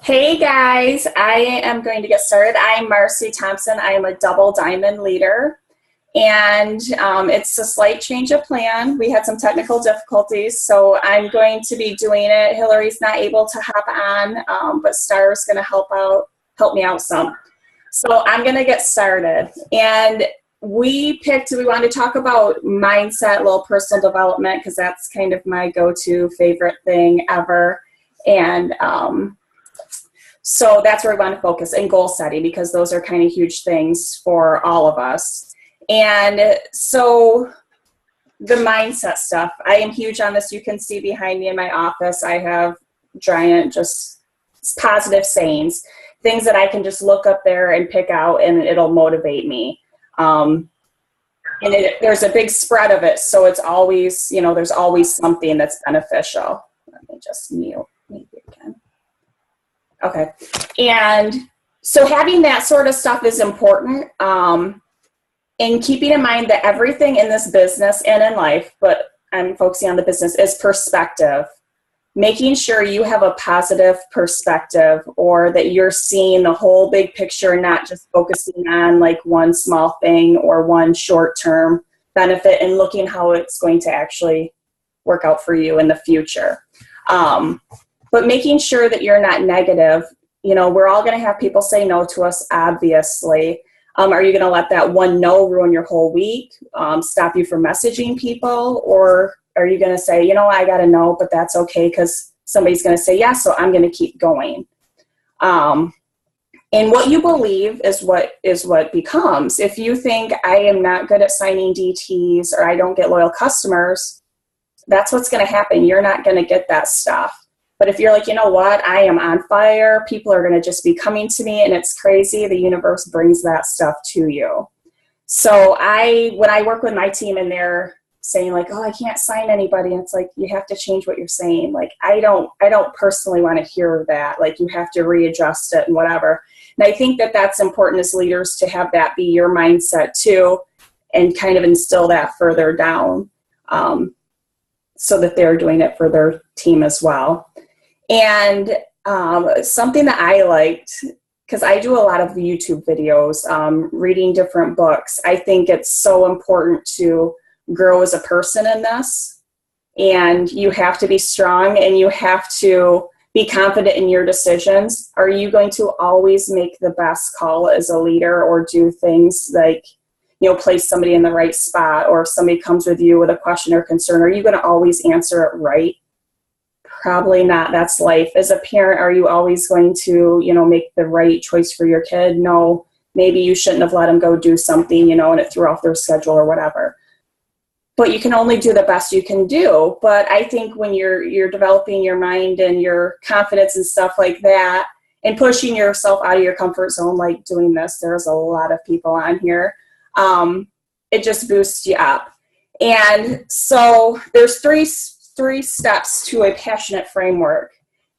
Hey guys, I am going to get started. I'm Marcy Thompson. I am a double diamond leader, and it's a slight change of plan. We had some technical difficulties, so I'm going to be doing it. Hillary's not able to hop on, but Star's going to help me out some. So I'm going to get started. And we wanted to talk about mindset, little personal development, because that's kind of my go-to favorite thing ever. And so that's where we want to focus, and goal setting, because those are kind of huge things for all of us. And so the mindset stuff, I am huge on this. You can see behind me in my office, I have giant, just positive sayings, things that I can just look up there and pick out, and it'll motivate me. There's a big spread of it, so it's always, there's always something that's beneficial. Let me just mute maybe again. Okay. And so having that sort of stuff is important. And keeping in mind that everything in this business and in life, but I'm focusing on the business, is perspective. Making sure you have a positive perspective, or that you're seeing the whole big picture, not just focusing on like one small thing or one short-term benefit, and looking how it's going to actually work out for you in the future. But making sure that you're not negative. We're all going to have people say no to us, obviously. Are you going to let that one no ruin your whole week, stop you from messaging people? Or are you going to say, I got a no, but that's okay because somebody's going to say yes, so I'm going to keep going. And what you believe is what becomes. If you think I am not good at signing DTs, or I don't get loyal customers, that's what's going to happen. You're not going to get that stuff. But if you're like, you know what, I am on fire, people are going to just be coming to me, and it's crazy, the universe brings that stuff to you. So when I work with my team and they're saying like, oh, I can't sign anybody, and it's like, you have to change what you're saying. Like, I don't personally want to hear that. Like, you have to readjust it and whatever. And I think that that's important as leaders, to have that be your mindset too, and kind of instill that further down, so that they're doing it for their team as well. And something that I liked, because I do a lot of YouTube videos, reading different books, I think it's so important to grow as a person in this. And you have to be strong, and you have to be confident in your decisions. Are you going to always make the best call as a leader, or do things like, place somebody in the right spot? Or if somebody comes with you with a question or concern, are you going to always answer it right? Probably not. That's life. As a parent, are you always going to, make the right choice for your kid? No, maybe you shouldn't have let them go do something, and it threw off their schedule or whatever. But you can only do the best you can do. But I think when you're developing your mind and your confidence and stuff like that, and pushing yourself out of your comfort zone, like doing this, there's a lot of people on here, it just boosts you up. And so there's three steps to a passionate framework.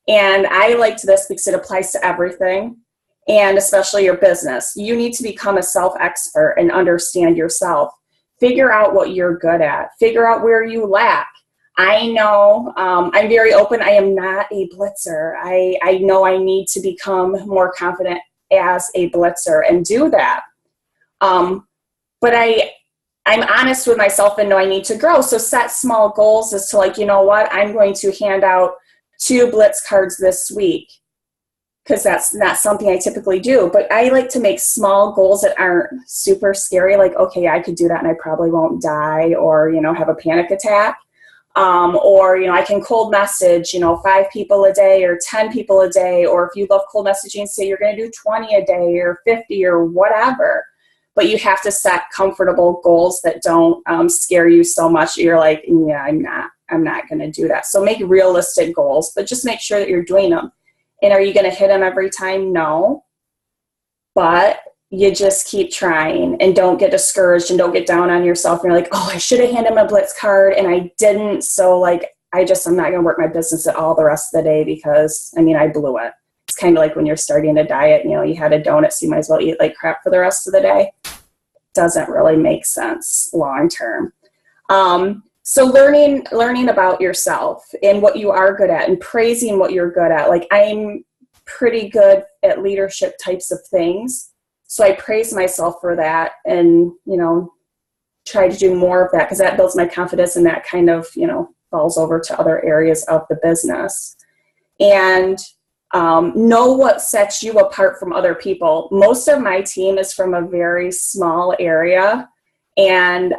And I liked this because it applies to everything, and especially your business. You need to become a self-expert and understand yourself. Figure out what you're good at. Figure out where you lack. I know, I'm very open. I am not a blitzer. I know I need to become more confident as a blitzer and do that. But I'm honest with myself and know I need to grow. So set small goals as to like, you know what, I'm going to hand out 2 blitz cards this week, because that's not something I typically do. But I like to make small goals that aren't super scary. Like, okay, I could do that and I probably won't die, or, have a panic attack. Or, I can cold message, 5 people a day or 10 people a day. Or if you love cold messaging, say you're going to do 20 a day or 50 or whatever. But you have to set comfortable goals that don't scare you so much. You're like, yeah, I'm not going to do that. So make realistic goals, but just make sure that you're doing them. And are you going to hit them every time? No. But you just keep trying, and don't get discouraged, and don't get down on yourself. And you're like, oh, I should have handed my blitz card and I didn't. So like, I'm not going to work my business at all the rest of the day because I blew it. It's kind of like when you're starting a diet, you had a donut, so you might as well eat like crap for the rest of the day. Doesn't really make sense long term. So learning about yourself and what you are good at, and praising what you're good at. Like, I'm pretty good at leadership types of things. So I praise myself for that, and, you know, try to do more of that, because that builds my confidence, and that kind of, you know, falls over to other areas of the business. And know what sets you apart from other people. Most of my team is from a very small area, and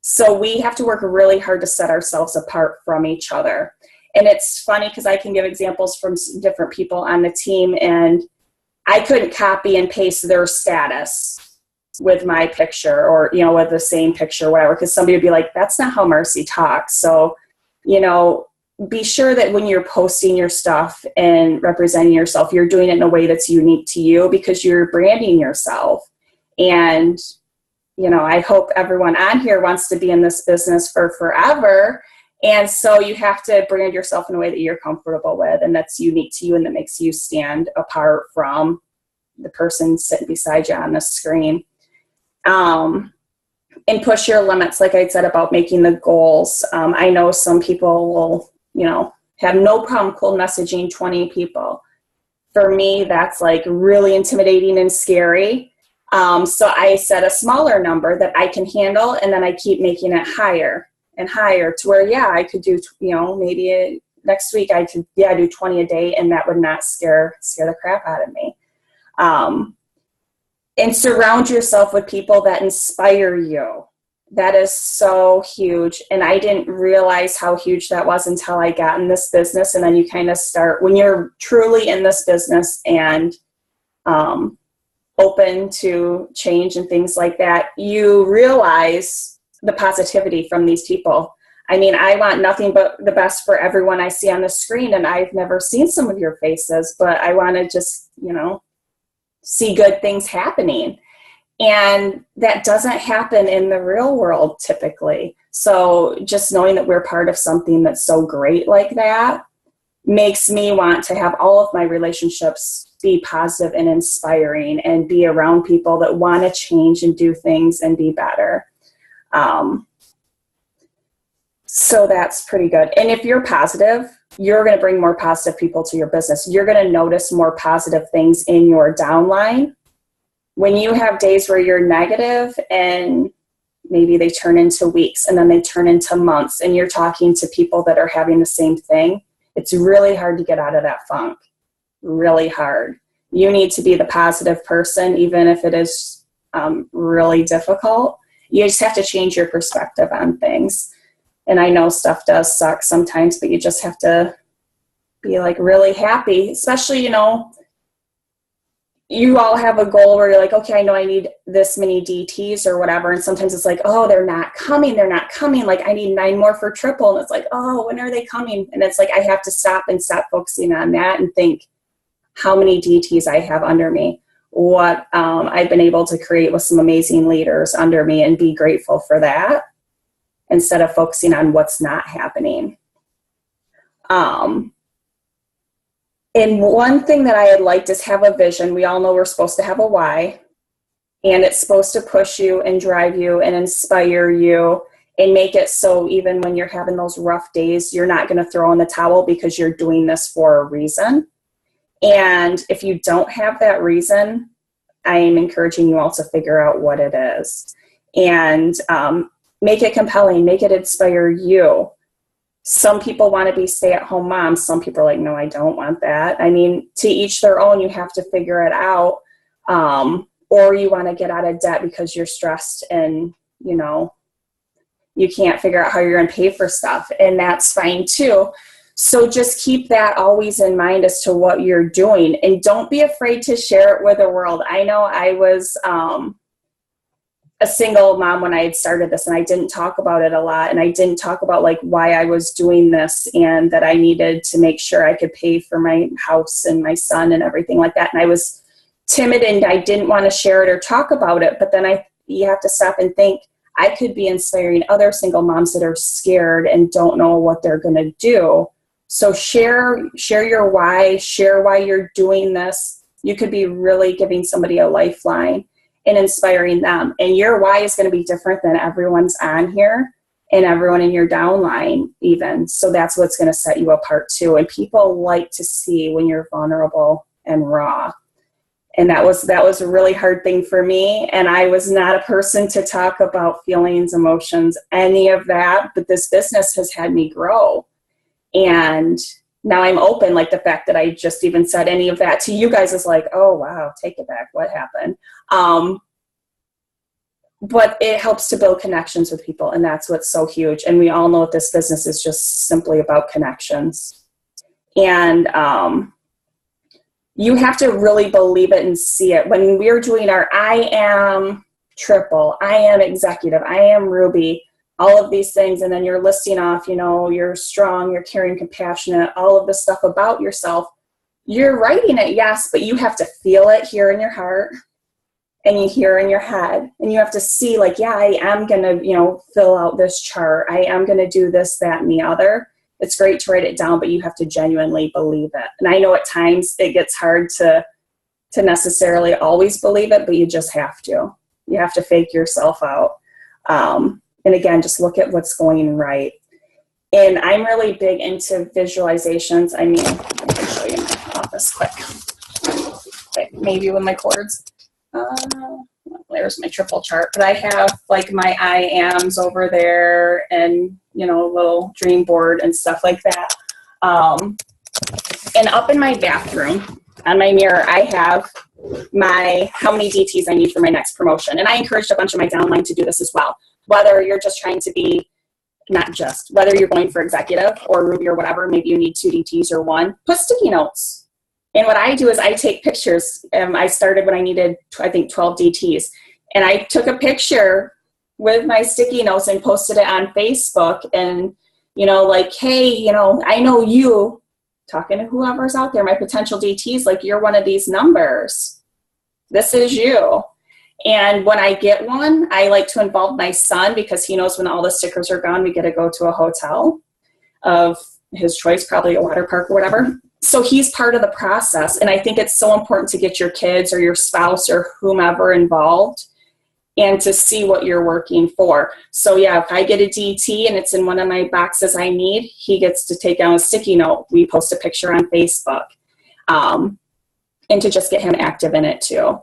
so we have to work really hard to set ourselves apart from each other. And it's funny because I can give examples from different people on the team, and I couldn't copy and paste their status with my picture, or, you know, with the same picture, whatever, because somebody would be like, that's not how Marcy talks. So, you know, be sure that when you're posting your stuff and representing yourself, you're doing it in a way that's unique to you, because you're branding yourself. And, you know, I hope everyone on here wants to be in this business for forever. And so you have to brand yourself in a way that you're comfortable with, and that's unique to you, and that makes you stand apart from the person sitting beside you on the screen. And push your limits, like I said, about making the goals. I know some people will, you know, have no problem cold messaging 20 people. For me, that's like really intimidating and scary. So I set a smaller number that I can handle, and then I keep making it higher and higher, to where, yeah, I could do, you know, maybe next week I could, do 20 a day, and that would not scare the crap out of me. And surround yourself with people that inspire you. That is so huge. And I didn't realize how huge that was until I got in this business. And then you kind of start, when you're truly in this business and open to change and things like that, you realize the positivity from these people. I mean, I want nothing but the best for everyone I see on the screen, and I've never seen some of your faces, but I want to just, you know, see good things happening. And that doesn't happen in the real world typically. So just knowing that we're part of something that's so great like that makes me want to have all of my relationships be positive and inspiring, and be around people that want to change and do things and be better. So that's pretty good. And if you're positive, you're going to bring more positive people to your business. You're going to notice more positive things in your downline. When you have days where you're negative, and maybe they turn into weeks, and then they turn into months, and you're talking to people that are having the same thing, it's really hard to get out of that funk. Really hard. You need to be the positive person, even if it is really difficult. You just have to change your perspective on things. And I know stuff does suck sometimes, but you just have to be like really happy, especially, you know, you all have a goal where you're like, okay, I know I need this many DTs or whatever. And sometimes it's like, oh, they're not coming. Like, I need 9 more for triple. And it's like, oh, when are they coming? And it's like, I have to stop focusing on that and think how many DTs I have under me, what I've been able to create with some amazing leaders under me, and be grateful for that, instead of focusing on what's not happening. And one thing that I had liked is have a vision. We all know we're supposed to have a why, and it's supposed to push you and drive you and inspire you, and make it so even when you're having those rough days, you're not going to throw in the towel, because you're doing this for a reason. And if you don't have that reason, I am encouraging you all to figure out what it is, and make it compelling, make it inspire you. Some people want to be stay-at-home moms. Some people are like, no, I don't want that. I mean, to each their own. You have to figure it out. Or you want to get out of debt because you're stressed and, you know, you can't figure out how you're going to pay for stuff. And that's fine too. So just keep that always in mind as to what you're doing. And don't be afraid to share it with the world. I know I was a single mom when I had started this, and I didn't talk about it a lot, and I didn't talk about like why I was doing this, and that I needed to make sure I could pay for my house and my son and everything like that. And I was timid, and I didn't want to share it or talk about it. But then you have to stop and think, I could be inspiring other single moms that are scared and don't know what they're going to do. So share your why, share why you're doing this. You could be really giving somebody a lifeline and inspiring them. And your why is going to be different than everyone's on here. and everyone in your downline even. So that's what's going to set you apart too. And people like to see when you're vulnerable and raw. And that was a really hard thing for me. And I was not a person to talk about feelings, emotions, any of that. But this business has had me grow. And now I'm open. Like the fact that I just even said any of that to you guys is like, oh, wow, take it back. What happened? But it helps to build connections with people. And that's what's so huge. And we all know that this business is just simply about connections. And, you have to really believe it and see it. When we're doing our I am triple, I am executive, I am Ruby, all of these things, and then you're listing off, you know, you're strong, you're caring, compassionate, all of the stuff about yourself. You're writing it, yes, but you have to feel it here in your heart and you hear in your head. And you have to see like, yeah, I am going to, you know, fill out this chart. I am going to do this, that, and the other. It's great to write it down, but you have to genuinely believe it. And I know at times it gets hard to necessarily always believe it, but you just have to. You have to fake yourself out. And again, just look at what's going right. And I'm really big into visualizations. I mean, I can show you my office quick, maybe with my cords. There's my triple chart, but I have like my I ams over there and, you know, little dream board and stuff like that. And up in my bathroom on my mirror, I have my, how many DTs I need for my next promotion. And I encouraged a bunch of my downline to do this as well. Whether you're just trying to be, not just, whether you're going for executive or Ruby or whatever, maybe you need 2 DTs or 1, put sticky notes. And what I do is I take pictures. I started when I needed, I think, 12 DTs. And I took a picture with my sticky notes and posted it on Facebook. And, you know, like, hey, you know, I know you, talking to whoever's out there, my potential DTs, like, you're one of these numbers. This is you. And when I get one, I like to involve my son because he knows when all the stickers are gone, we get to go to a hotel of his choice, probably a water park or whatever. So he's part of the process. And I think it's so important to get your kids or your spouse or whomever involved and to see what you're working for. So yeah, if I get a DT and it's in one of my boxes I need, he gets to take down a sticky note. We post a picture on Facebook, and to just get him active in it too.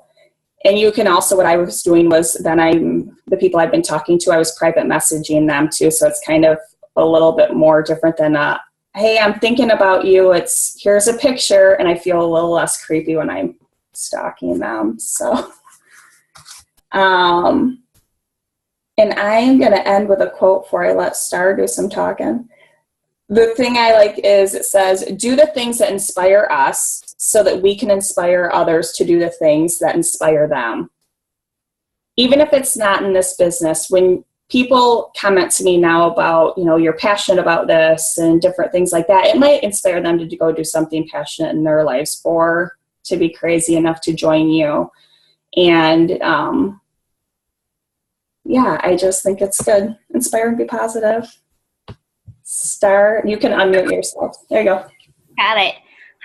And you can also, what I was doing was then the people I've been talking to, I was private messaging them too. So it's kind of a little bit more different than hey, I'm thinking about you. It's, here's a picture. And I feel a little less creepy when I'm stalking them. So, and I am going to end with a quote before I let Star do some talking. The thing I like is it says, do the things that inspire us so that we can inspire others to do the things that inspire them. Even if it's not in this business, when people comment to me now about, you know, you're passionate about this and different things like that, it might inspire them to go do something passionate in their lives or to be crazy enough to join you. And yeah, I just think it's good. Inspire and be positive. Star, you can unmute yourself. There you go. Got it.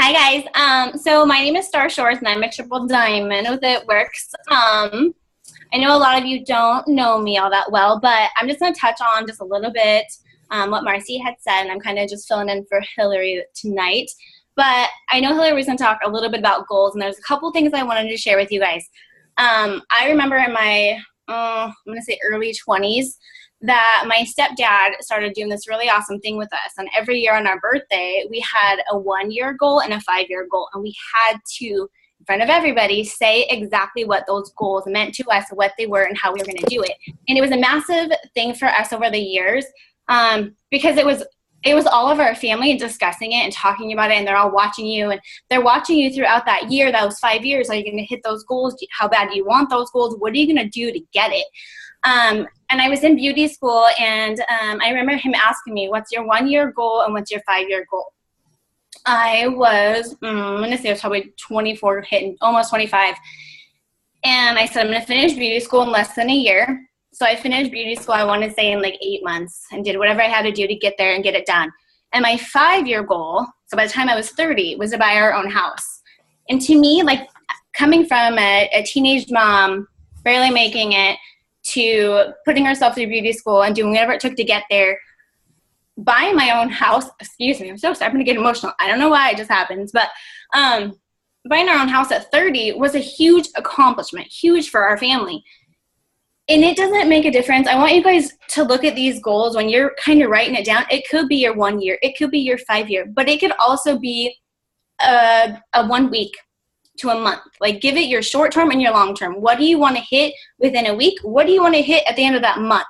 Hi guys. So my name is Star Shores and I'm a triple diamond with It Works. I know a lot of you don't know me all that well, but I'm just going to touch on just a little bit what Marcy had said, and I'm kind of just filling in for Hillary tonight. But I know Hillary was going to talk a little bit about goals, and there's a couple things I wanted to share with you guys. I remember in my, I'm going to say early 20s, that my stepdad started doing this really awesome thing with us. And every year on our birthday, we had a 1-year goal and a 5-year goal. And we had to, in front of everybody, say exactly what those goals meant to us, what they were, and how we were going to do it. And it was a massive thing for us over the years because it was all of our family discussing it and talking about it, and they're all watching you, and they're watching you throughout that year, those 5 years. Are you going to hit those goals? How bad do you want those goals? What are you going to do to get it? And I was in beauty school, and I remember him asking me, what's your 1-year goal and what's your 5-year goal? I was, I'm going to say I was probably 24, hitting almost 25. And I said, I'm going to finish beauty school in less than a year. So I finished beauty school, I want to say, in like 8 months, and did whatever I had to do to get there and get it done. And my 5-year goal, so by the time I was 30, was to buy our own house. And to me, like, coming from a teenage mom, barely making it, to putting herself through beauty school and doing whatever it took to get there, buying my own house. Excuse me, I'm so sorry, I'm gonna get emotional. I don't know why it just happens, but buying our own house at 30 was a huge accomplishment, huge for our family. And it doesn't make a difference. I want you guys to look at these goals when you're kind of writing it down. It could be your 1 year, it could be your 5 year, but it could also be a 1 week to a month. Like, give it your short term and your long term. What do you want to hit within a week? What do you want to hit at the end of that month?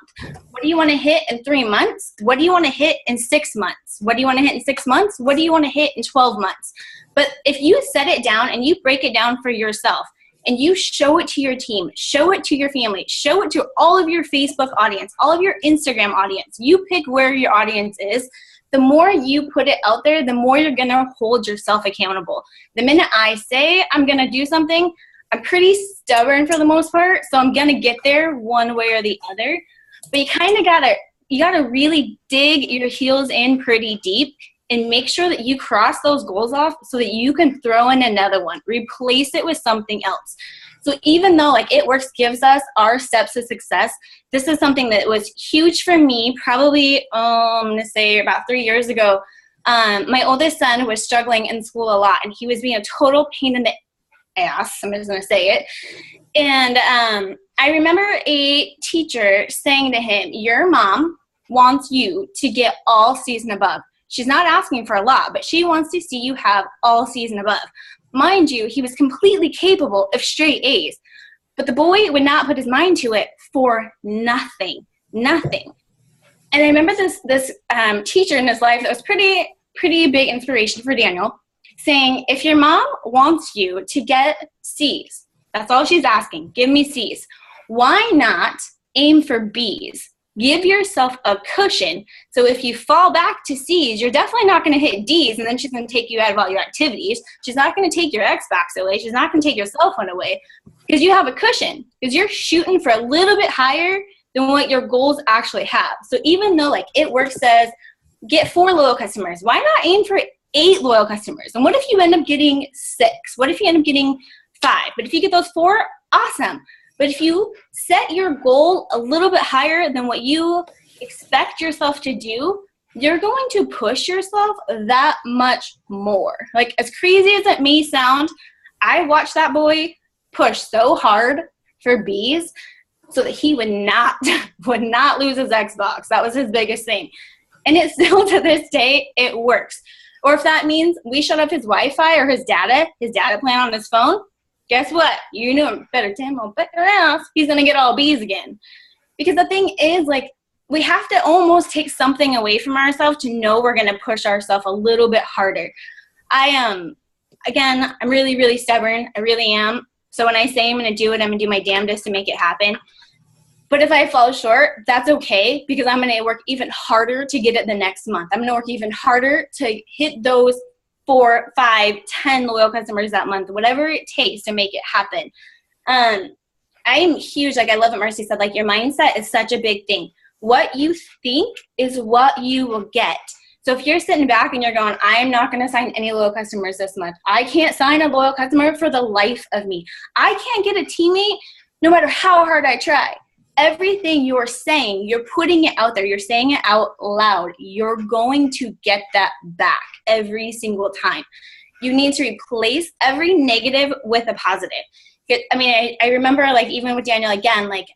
What do you want to hit in 3 months? What do you want to hit in 6 months? What do you want to hit in 6 months? What do you want to hit in 12 months? But if you set it down and you break it down for yourself and you show it to your team, show it to your family, show it to all of your Facebook audience, all of your Instagram audience, you pick where your audience is. The more you put it out there, the more you're going to hold yourself accountable. The minute I say I'm going to do something, I'm pretty stubborn for the most part, so I'm going to get there one way or the other. But you kind of got to really dig your heels in pretty deep and make sure that you cross those goals off so that you can throw in another one, replace it with something else. So even though like It Works gives us our steps to success, this is something that was huge for me probably, I'm going to say about 3 years ago. My oldest son was struggling in school a lot, and he was being a total pain in the ass. I'm just going to say it. And I remember a teacher saying to him, your mom wants you to get all C's and above. She's not asking for a lot, but she wants to see you have all C's and above. Mind you, he was completely capable of straight A's, but the boy would not put his mind to it for nothing. And I remember this teacher in his life that was pretty big inspiration for Daniel, saying, if your mom wants you to get C's, that's all she's asking, give me C's, why not aim for B's? Give yourself a cushion. So if you fall back to C's, you're definitely not going to hit D's, and then she's going to take you out of all your activities. She's not going to take your Xbox away. She's not going to take your cell phone away because you have a cushion, because you're shooting for a little bit higher than what your goals actually have. So even though like It Works says, get 4 loyal customers, why not aim for 8 loyal customers? And what if you end up getting 6? What if you end up getting 5? But if you get those 4, awesome. But if you set your goal a little bit higher than what you expect yourself to do, you're going to push yourself that much more. Like, as crazy as it may sound, I watched that boy push so hard for B's so that he would not lose his Xbox. That was his biggest thing. And it still, to this day, it works. Or if that means we shut off his Wi-Fi or his data plan on his phone, guess what? You know better demo, better else. He's going to get all B's again. Because the thing is, like, we have to almost take something away from ourselves to know we're going to push ourselves a little bit harder. I'm really, really stubborn. I really am. So when I say I'm going to do it, I'm going to do my damnedest to make it happen. But if I fall short, that's okay, because I'm going to work even harder to get it the next month. I'm going to work even harder to hit those 4, 5, 10 loyal customers that month, whatever it takes to make it happen. I am huge. Like, I love what Marcy said, like, your mindset is such a big thing. What you think is what you will get. So if you're sitting back and you're going, I am not going to sign any loyal customers this month. I can't sign a loyal customer for the life of me. I can't get a teammate no matter how hard I try. Everything you're saying, you're putting it out there. You're saying it out loud. You're going to get that back every single time. You need to replace every negative with a positive. I remember, like, even with Daniel, again, like,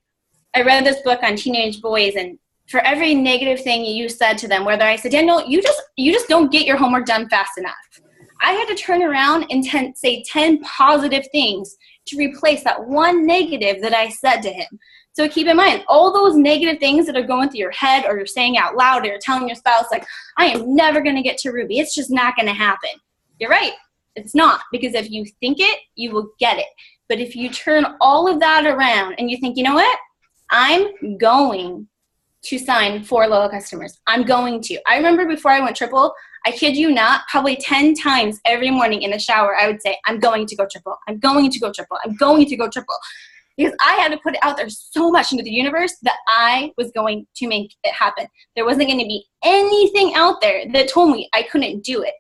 I read this book on teenage boys, and for every negative thing you said to them, whether I said, Daniel, you just don't get your homework done fast enough, I had to turn around and say 10 positive things to replace that one negative that I said to him. So keep in mind, all those negative things that are going through your head, or you're saying out loud, or you're telling your spouse, like, I am never going to get to Ruby. It's just not going to happen. You're right. It's not, because if you think it, you will get it. But if you turn all of that around and you think, you know what? I'm going to sign 4 loyal customers. I'm going to. I remember before I went triple, I kid you not, probably 10 times every morning in the shower, I would say, I'm going to go triple. I'm going to go triple. I'm going to go triple. Because I had to put it out there so much into the universe that I was going to make it happen. There wasn't going to be anything out there that told me I couldn't do it.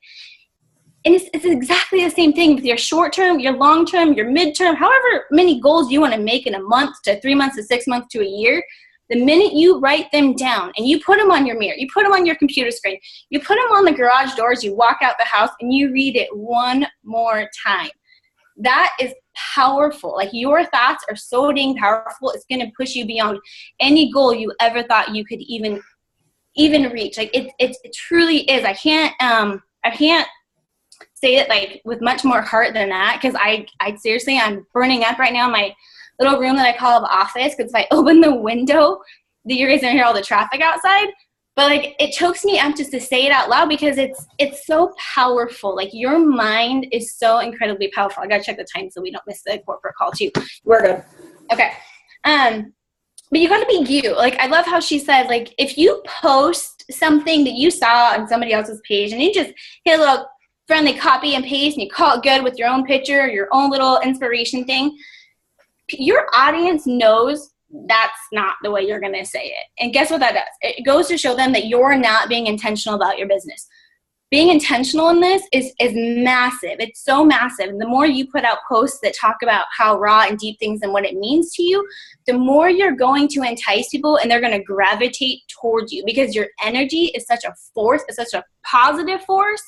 And it's exactly the same thing with your short term, your long term, your midterm, however many goals you want to make in a month to 3 months to 6 months to a year. The minute you write them down and you put them on your mirror, you put them on your computer screen, you put them on the garage doors, you walk out the house and you read it one more time. That is powerful. Like, your thoughts are so dang powerful. It's going to push you beyond any goal you ever thought you could even reach. Like, it truly is. I can't say it like with much more heart than that, because I seriously, I'm burning up right now in my little room that I call the office, because if I open the window, you guys don't hear all the traffic outside. But like, it chokes me up just to say it out loud, because it's so powerful. Like, your mind is so incredibly powerful. I gotta check the time so we don't miss the corporate call too. We're good. Okay. But you gotta be you. Like, I love how she said, like, if you post something that you saw on somebody else's page and you just hit a little friendly copy and paste and you call it good with your own picture, your own little inspiration thing, your audience knows that's not the way you're going to say it. And guess what that does? It goes to show them that you're not being intentional about your business. Being intentional in this is massive. It's so massive. And the more you put out posts that talk about how raw and deep things and what it means to you, the more you're going to entice people, and they're going to gravitate towards you, because your energy is such a force, it's such a positive force,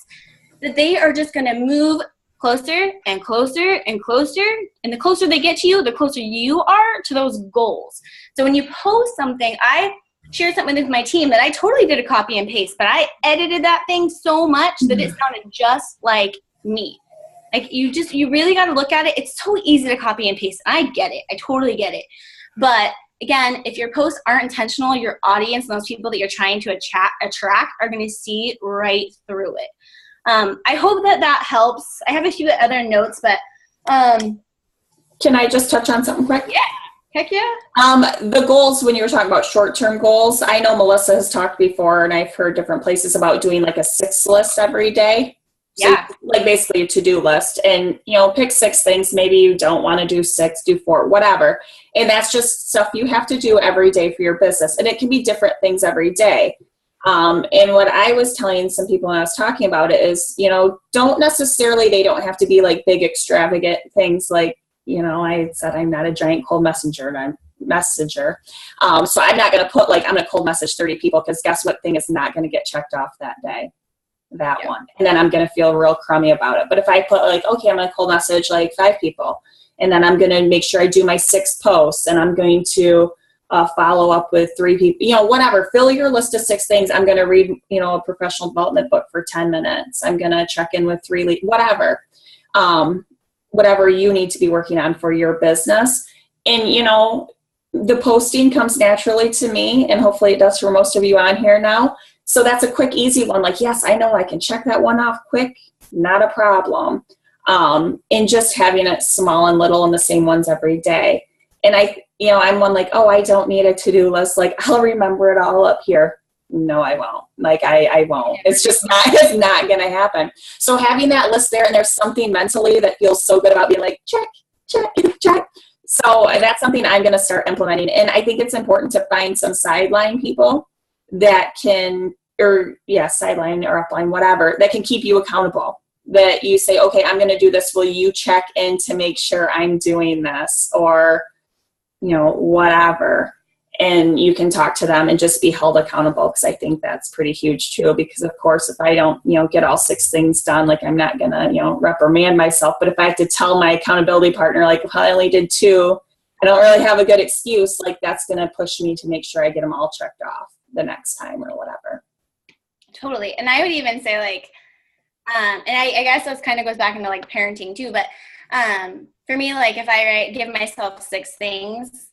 that they are just going to move closer and closer and closer. And the closer they get to you, the closer you are to those goals. So when you post something, I shared something with my team that I totally did a copy and paste, but I edited that thing so much that it sounded just like me. Like, you really got to look at it. It's so easy to copy and paste. I get it. I totally get it. But again, if your posts aren't intentional, your audience and those people that you're trying to attract are going to see right through it. I hope that helps. I have a few other notes, but can I just touch on something quick? Yeah, heck yeah. The goals, when you were talking about short-term goals, I know Melissa has talked before, and I've heard different places about doing like a 6 list every day. So, yeah, like basically a to-do list, and pick 6 things. Maybe you don't want to do 6, do 4, whatever. And that's just stuff you have to do every day for your business, and it can be different things every day. And what I was telling some people when I was talking about it is, don't necessarily, they don't have to be like big extravagant things. Like, I said, I'm not a giant cold messenger, and I'm messenger. So I'm not going to put like, I'm going to cold message 30 people, because guess what thing is not going to get checked off that day? That one. And then I'm going to feel real crummy about it. But if I put like, okay, I'm going to cold message like 5 people, and then I'm going to make sure I do my 6 posts, and I'm going to follow up with 3 people, whatever, fill your list of 6 things. I'm going to read, a professional development book for 10 minutes. I'm going to check in with 3 whatever you need to be working on for your business. And, the posting comes naturally to me, and hopefully it does for most of you on here now. So that's a quick, easy one. Like, yes, I know I can check that one off quick. Not a problem. And just having it small and little and the same ones every day. And I'm one like, oh, I don't need a to-do list. Like, I'll remember it all up here. No, I won't. Like, I won't. It's just it's not going to happen. So having that list there, and there's something mentally that feels so good about being like, check, check, check. So that's something I'm going to start implementing. And I think it's important to find some sideline people that can, sideline or upline, whatever, that can keep you accountable. That you say, okay, I'm going to do this. Will you check in to make sure I'm doing this? Or whatever, and you can talk to them and just be held accountable, because I think that's pretty huge too. Because of course, if I don't, get all 6 things done, like, I'm not gonna, reprimand myself. But if I have to tell my accountability partner, like, well, I only did 2, I don't really have a good excuse, like, that's gonna push me to make sure I get them all checked off the next time or whatever. Totally. And I would even say, like, and I guess this kind of goes back into like parenting too, but for me, like, if I give myself 6 things,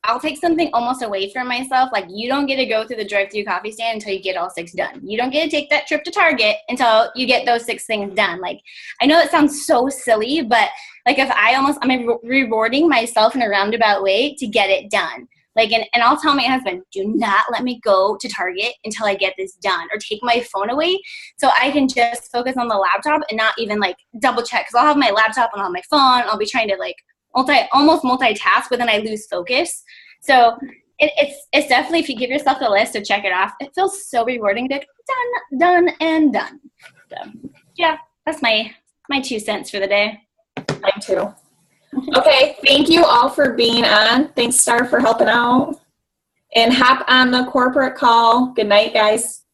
I'll take something almost away from myself. Like, you don't get to go through the drive-thru coffee stand until you get all 6 done. You don't get to take that trip to Target until you get those 6 things done. Like, I know it sounds so silly, but like, if I'm rewarding myself in a roundabout way to get it done. Like, and I'll tell my husband, do not let me go to Target until I get this done, or take my phone away so I can just focus on the laptop and not even like double check. Cause I'll have my laptop and I'll have my phone. I'll be trying to like almost multitask, but then I lose focus. So it's definitely, if you give yourself a list to check it off, it feels so rewarding to done and done. So yeah, that's my 2 cents for the day. Mine too. Okay, thank you all for being on. Thanks, Star, for helping out. And hop on the corporate call. Good night, guys.